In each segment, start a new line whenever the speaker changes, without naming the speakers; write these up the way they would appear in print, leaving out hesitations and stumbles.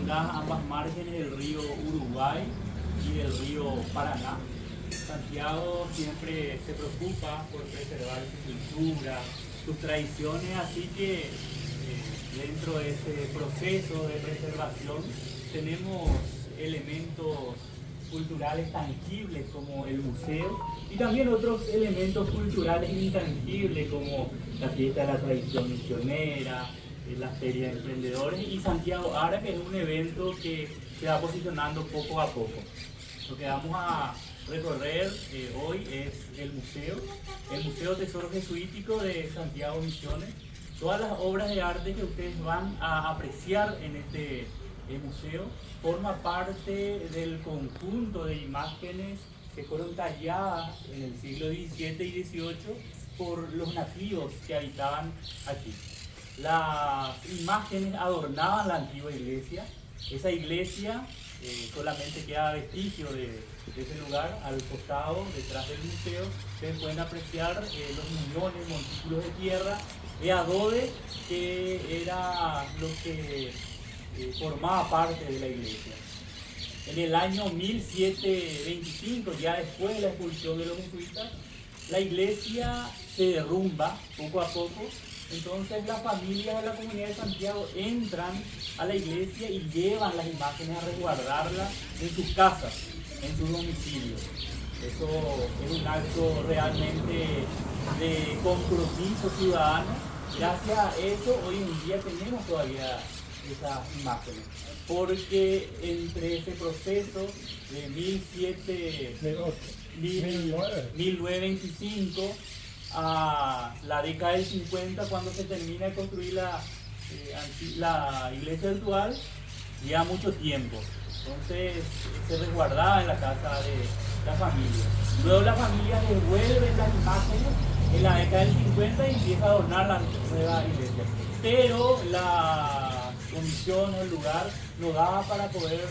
encontrás a ambas márgenes del río Uruguay y del río Paraná. Santiago siempre se preocupa por preservar su cultura, sus tradiciones, así que dentro de ese proceso de preservación tenemos elementos culturales tangibles como el museo y también otros elementos culturales intangibles como la fiesta de la tradición misionera, la feria de emprendedores y Santiago Ara, que es un evento que se va posicionando poco a poco. Lo que vamos a recorrer hoy es el Museo Tesoro Jesuítico de Santiago Misiones. Todas las obras de arte que ustedes van a apreciar en este museo forma parte del conjunto de imágenes que fueron talladas en el siglo XVII y XVIII por los nativos que habitaban aquí. Las imágenes adornaban la antigua iglesia. Esa iglesia solamente queda vestigio de ese lugar. Al costado, detrás del museo, ustedes pueden apreciar los muñones, montículos de tierra, de adobe, que era lo que formaba parte de la iglesia. En el año 1725, ya después de la expulsión de los jesuitas, la iglesia se derrumba poco a poco. Entonces las familias de la comunidad de Santiago entran a la iglesia y llevan las imágenes a resguardarlas en sus casas, en sus domicilios. Eso es un acto realmente de compromiso ciudadano. Gracias a eso hoy en día tenemos todavía esas imágenes, porque entre ese proceso de 1925 a la década del 50, cuando se termina de construir la iglesia actual, lleva mucho tiempo. Entonces se resguardaba en la casa de la familia. Luego la familia devuelve las imágenes en la década del 50 y empieza a adornar la nueva iglesia. Pero la condición o el lugar no daba para poder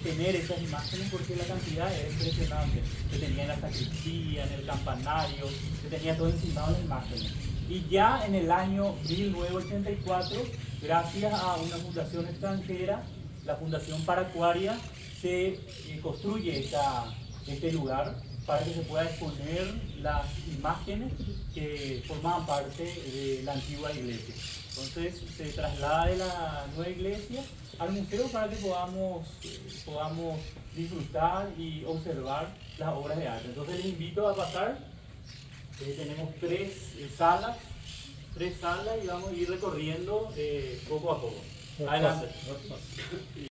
tener esas imágenes porque la cantidad era impresionante. Se tenía en la sacristía, en el campanario, se tenía todo encimado las imágenes. Y ya en el año 1984, gracias a una fundación extranjera, la Fundación Paracuaria, se construye este lugar para que se pueda exponer las imágenes que formaban parte de la antigua iglesia. Entonces se traslada de la nueva iglesia al museo para que podamos disfrutar y observar las obras de arte. Entonces les invito a pasar. Tenemos tres salas y vamos a ir recorriendo poco a poco. Adelante.